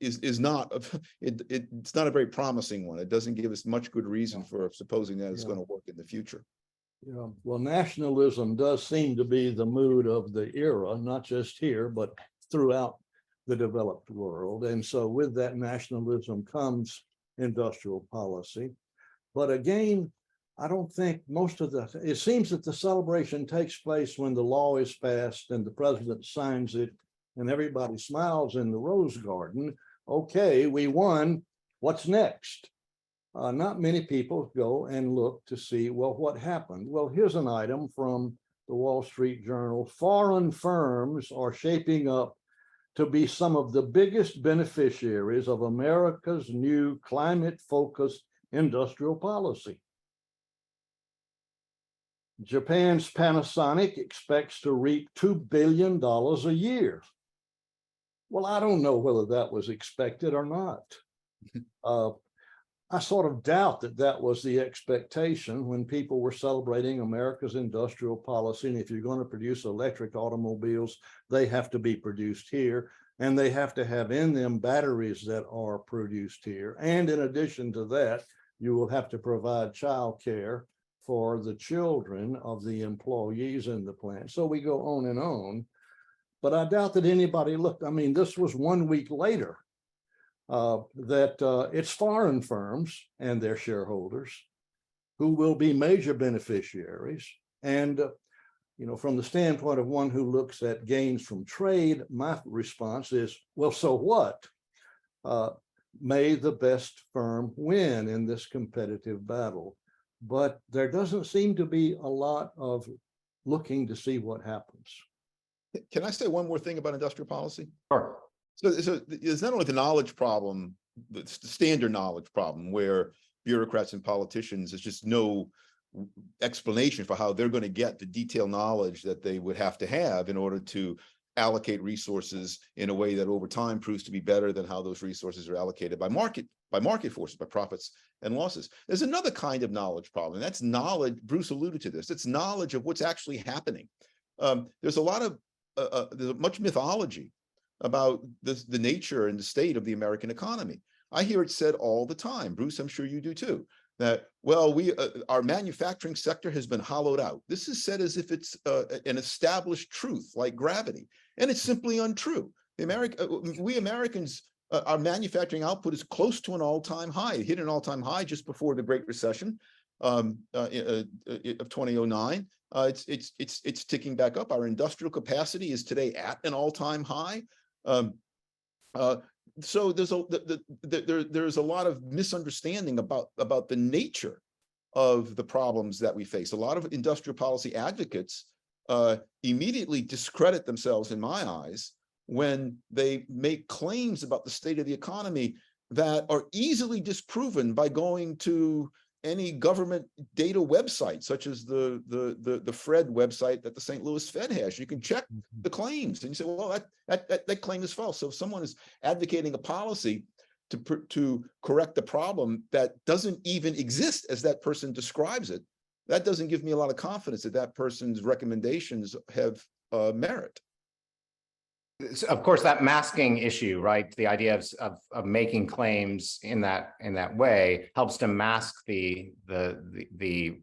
is not it's not a very promising one. It doesn't give us much good reason for supposing that it's going to work in the future. Yeah, well, nationalism does seem to be the mood of the era, not just here, but throughout the developed world. And so with that nationalism comes industrial policy. But again, I don't think it seems that the celebration takes place when the law is passed and the president signs it and everybody smiles in the Rose Garden. Okay, we won. What's next? Not many people go and look to see, well, what happened? Well, here's an item from the Wall Street Journal. Foreign firms are shaping up to be some of the biggest beneficiaries of America's new climate-focused industrial policy. Japan's Panasonic expects to reap $2 billion a year. Well, I don't know whether that was expected or not. I sort of doubt that was the expectation when people were celebrating America's industrial policy. And if you're going to produce electric automobiles, they have to be produced here, and they have to have in them batteries that are produced here. And in addition to that, you will have to provide child care for the children of the employees in the plant. So we go on and on. but I doubt that anybody looked. I mean, this was 1 week later that it's foreign firms and their shareholders who will be major beneficiaries. And, from the standpoint of one who looks at gains from trade, my response is, well, so what? May the best firm win in this competitive battle. But there doesn't seem to be a lot of looking to see what happens. Can I say one more thing about industrial policy? Sure. So there's not only the knowledge problem, the standard knowledge problem, where bureaucrats and politicians, there's just no explanation for how they're going to get the detailed knowledge that they would have to have in order to allocate resources in a way that over time proves to be better than how those resources are allocated by market forces, by profits and losses. There's another kind of knowledge problem. That's knowledge. Bruce alluded to this. It's knowledge of what's actually happening. There's a lot of there's much mythology about the nature and the state of the American economy. I hear it said all the time. Bruce, I'm sure you do too, that, well, our manufacturing sector has been hollowed out. This is said as if it's an established truth like gravity, and it's simply untrue. We Americans, our manufacturing output is close to an all-time high. It hit an all-time high just before the Great Recession of 2009. It's ticking back up. Our industrial capacity is today at an all-time high. So there's a lot of misunderstanding about the nature of the problems that we face. A lot of industrial policy advocates immediately discredit themselves, in my eyes, when they make claims about the state of the economy that are easily disproven by going to any government data website, such as the Fred website that the St. Louis Fed has. You can check the claims and you say, well, that claim is false. So if someone is advocating a policy to correct the problem that doesn't even exist as that person describes it, that doesn't give me a lot of confidence that that person's recommendations have merit. Of course, that masking issue, right? The idea of making claims in that way helps to mask the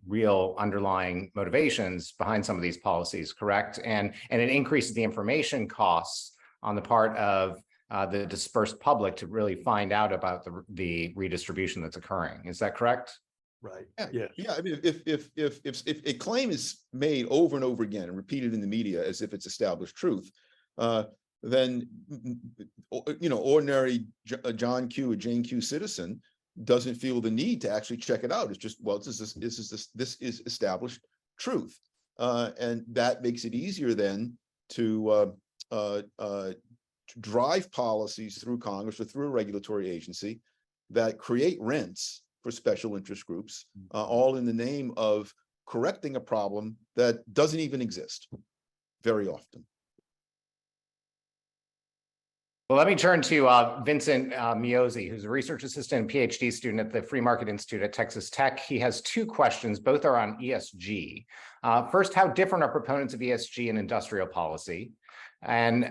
real underlying motivations behind some of these policies, correct? And it increases the information costs on the part of the dispersed public to really find out about the redistribution that's occurring. Is that correct? Right. Yeah. I mean, if a claim is made over and over again and repeated in the media as if it's established truth, then ordinary John Q or Jane Q citizen doesn't feel the need to actually check it out. It's just, well, this is established truth, and that makes it easier then to drive policies through Congress or through a regulatory agency that create rents for special interest groups, all in the name of correcting a problem that doesn't even exist very often. Well, let me turn to Vincent Miozzi, who's a research assistant and PhD student at the Free Market Institute at Texas Tech. He has two questions, both are on ESG. First, how different are proponents of ESG in industrial policy? And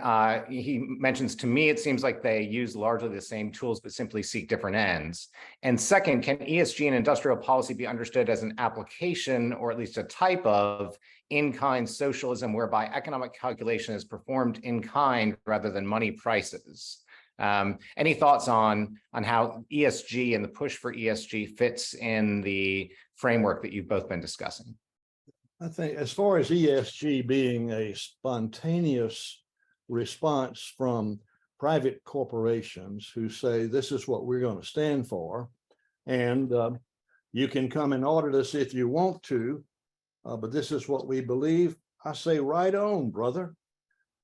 he mentions, to me, it seems like they use largely the same tools, but simply seek different ends. And second, can ESG in industrial policy be understood as an application, or at least a type of in-kind socialism, whereby economic calculation is performed in kind rather than money prices? Any thoughts on how ESG and the push for ESG fits in the framework that you've both been discussing? I think as far as ESG being a spontaneous response from private corporations who say, this is what we're going to stand for, and you can come and audit us if you want to, but this is what we believe. I say, right on, brother.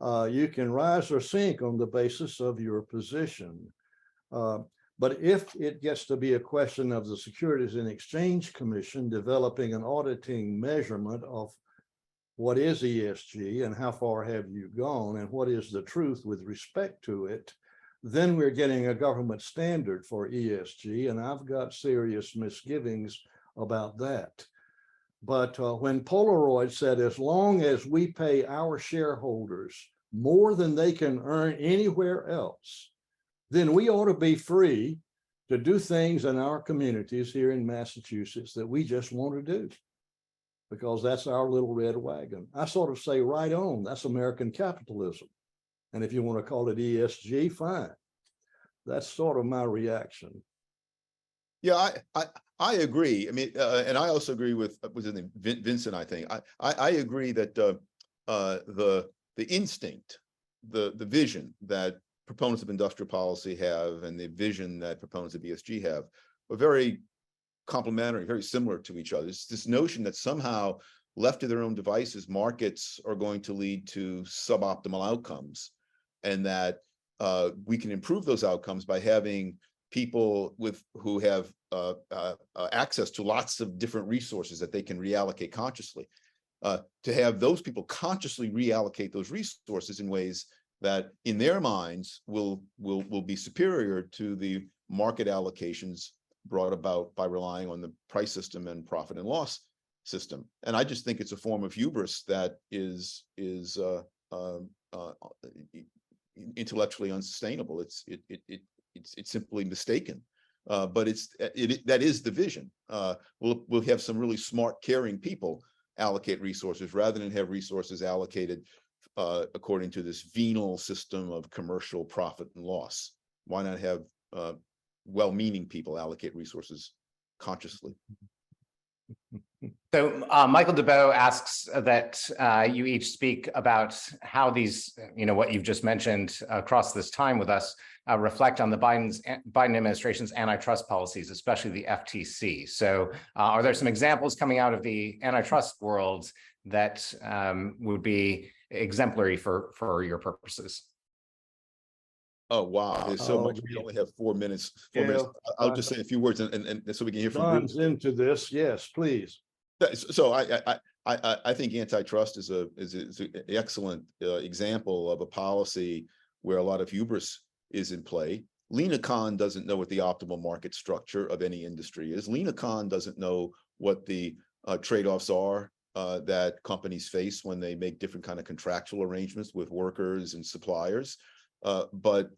You can rise or sink on the basis of your position. But if it gets to be a question of the Securities and Exchange Commission developing an auditing measurement of what is ESG and how far have you gone and what is the truth with respect to it, then we're getting a government standard for ESG, and I've got serious misgivings about that. But when Polaroid said, as long as we pay our shareholders more than they can earn anywhere else, then we ought to be free to do things in our communities here in Massachusetts that we just want to do, because that's our little red wagon. I sort of say, right on, that's American capitalism. And if you want to call it ESG, fine. That's sort of my reaction. Yeah, I agree. I mean, and I also agree with Vincent. I think I agree that the instinct, the vision that proponents of industrial policy have, and the vision that proponents of ESG have, are very complementary, very similar to each other. It's this notion that somehow, left to their own devices, markets are going to lead to suboptimal outcomes, and that we can improve those outcomes by having people who have access to lots of different resources that they can reallocate consciously. To have those people consciously reallocate those resources in ways that, in their minds, will be superior to the market allocations brought about by relying on the price system and profit and loss system. And I just think it's a form of hubris that is intellectually unsustainable. It's simply mistaken. But that is the vision. We'll have some really smart, caring people allocate resources rather than have resources allocated according to this venal system of commercial profit and loss. Why not have well-meaning people allocate resources consciously? So Michael DeBow asks that you each speak about how these, what you've just mentioned across this time with us, reflect on the Biden administration's antitrust policies, especially the FTC. So are there some examples coming out of the antitrust world that would be exemplary for your purposes? Oh, wow. There's so much. We only have 4 minutes. I'll just say a few words and so we can hear from Don's into this. Yes, please. So I think antitrust is an excellent example of a policy where a lot of hubris is in play. Lena Khan doesn't know what the optimal market structure of any industry is. Lena Khan doesn't know what the trade-offs are that companies face when they make different kind of contractual arrangements with workers and suppliers. But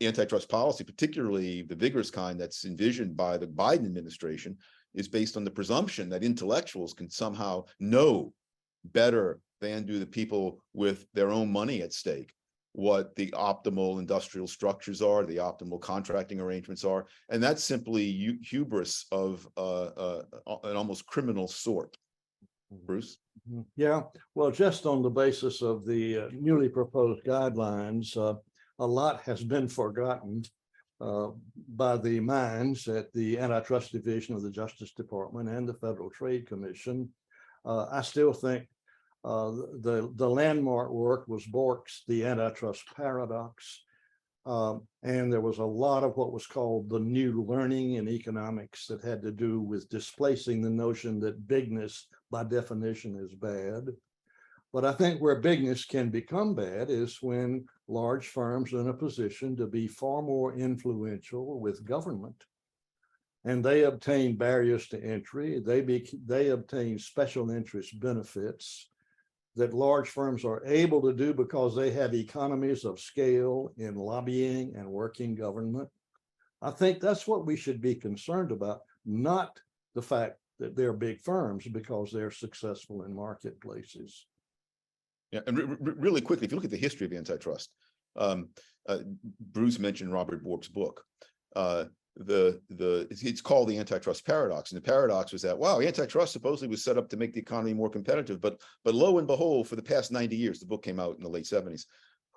antitrust policy, particularly the vigorous kind that's envisioned by the Biden administration, is based on the presumption that intellectuals can somehow know better than do the people with their own money at stake what the optimal industrial structures are, the optimal contracting arrangements are. And that's simply hubris of an almost criminal sort. Bruce? Yeah, well, just on the basis of the newly proposed guidelines, a lot has been forgotten by the minds at the Antitrust Division of the Justice Department and the Federal Trade Commission. I still think the landmark work was Bork's The Antitrust Paradox. And there was a lot of what was called the new learning in economics that had to do with displacing the notion that bigness by definition is bad. But I think where bigness can become bad is when large firms are in a position to be far more influential with government, and they obtain barriers to entry. They obtain special interest benefits that large firms are able to do because they have economies of scale in lobbying and working government. I think that's what we should be concerned about, not the fact that they're big firms because they're successful in marketplaces. Yeah, and really quickly, if you look at the history of antitrust, Bruce mentioned Robert Bork's book. It's called The Antitrust Paradox, and the paradox was that, wow, antitrust supposedly was set up to make the economy more competitive, but lo and behold, for the past 90 years, the book came out in the late 70s.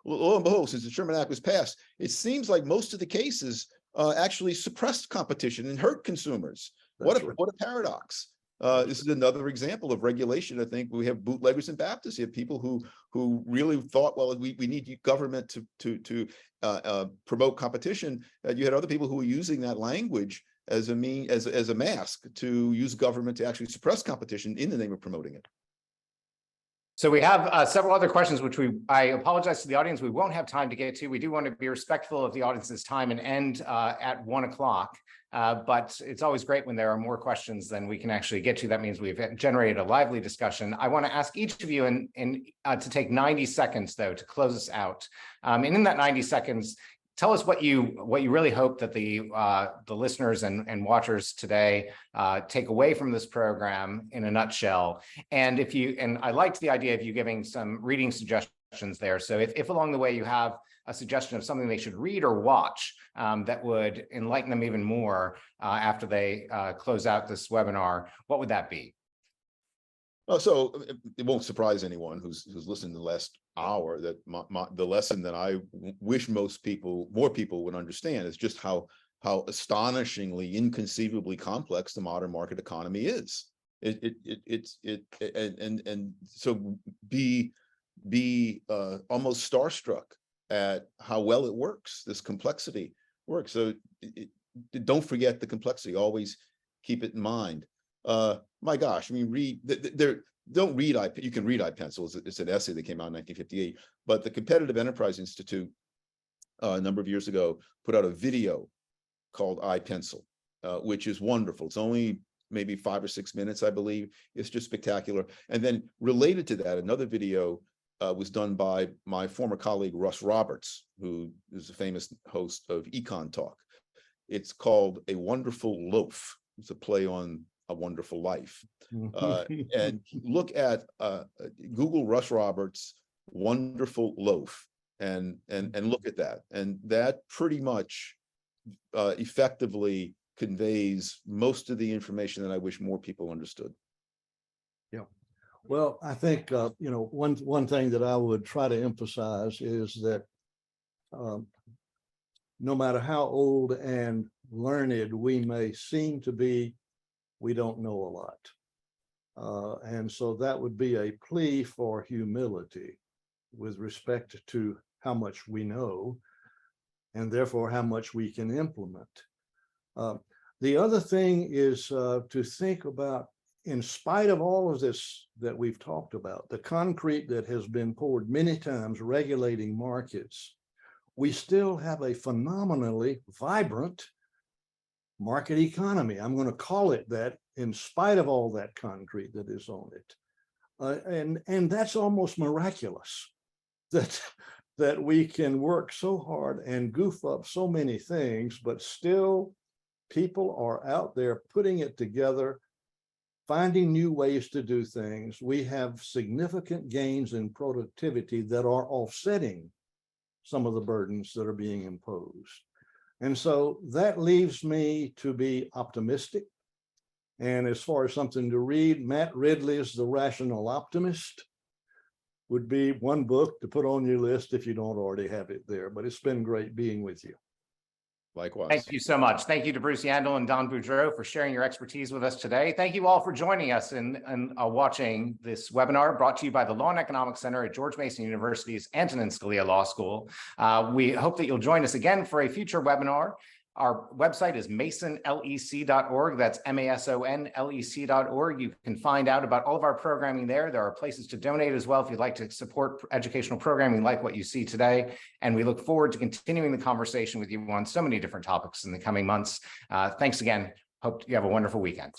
Lo and behold, since the Sherman Act was passed, it seems like most of the cases actually suppressed competition and hurt consumers. What a paradox. This is another example of regulation. I think we have bootleggers and Baptists. You have people who really thought, well, we need government to promote competition. You had other people who were using that language as a mask to use government to actually suppress competition in the name of promoting it. So we have several other questions, which I apologize to the audience, we won't have time to get to. We do want to be respectful of the audience's time and end at 1 o'clock. But it's always great when there are more questions than we can actually get to. That means we've generated a lively discussion. I want to ask each of you to take 90 seconds, though, to close us out. And in that 90 seconds, tell us what you really hope that the listeners and watchers today take away from this program in a nutshell. And I liked the idea of you giving some reading suggestions suggestions there. So if along the way you have a suggestion of something they should read or watch that would enlighten them even more after they close out this webinar, what would that be? Oh, so it won't surprise anyone who's listened to the last hour that the lesson that I wish more people would understand is just how astonishingly, inconceivably complex the modern market economy is. So be almost starstruck at how well it works. This complexity works. So don't forget the complexity. Always keep it in mind. My gosh, I mean, don't read you can read iPencil. It's an essay that came out in 1958, but the Competitive Enterprise Institute a number of years ago put out a video called iPencil, which is wonderful. It's only maybe 5 or 6 minutes, I believe. It's just spectacular. And then related to that, another video was done by my former colleague, Russ Roberts, who is a famous host of Econ Talk. It's called A Wonderful Loaf. It's a play on A Wonderful Life. And look at Google Russ Roberts Wonderful Loaf and look at that. And that pretty much effectively conveys most of the information that I wish more people understood. Yeah. Well, I think one thing that I would try to emphasize is that no matter how old and learned we may seem to be, we don't know a lot. And so that would be a plea for humility with respect to how much we know and therefore how much we can implement. The other thing is to think about, in spite of all of this that we've talked about, the concrete that has been poured many times regulating markets, we still have a phenomenally vibrant market economy. I'm going to call it that, in spite of all that concrete that is on it. And that's almost miraculous that we can work so hard and goof up so many things, but still people are out there putting it together, finding new ways to do things. We have significant gains in productivity that are offsetting some of the burdens that are being imposed. And so that leaves me to be optimistic. And as far as something to read, Matt Ridley's The Rational Optimist would be one book to put on your list if you don't already have it there. But it's been great being with you. Likewise. Thank you so much. Thank you to Bruce Yandel and Don Boudreau for sharing your expertise with us today. Thank you all for joining us and watching this webinar brought to you by the Law and Economics Center at George Mason University's Antonin Scalia Law School. We hope that you'll join us again for a future webinar. Our website is masonlec.org. That's masonlec.org. You can find out about all of our programming there. There are places to donate as well if you'd like to support educational programming like what you see today. And we look forward to continuing the conversation with you on so many different topics in the coming months. Thanks again. Hope you have a wonderful weekend.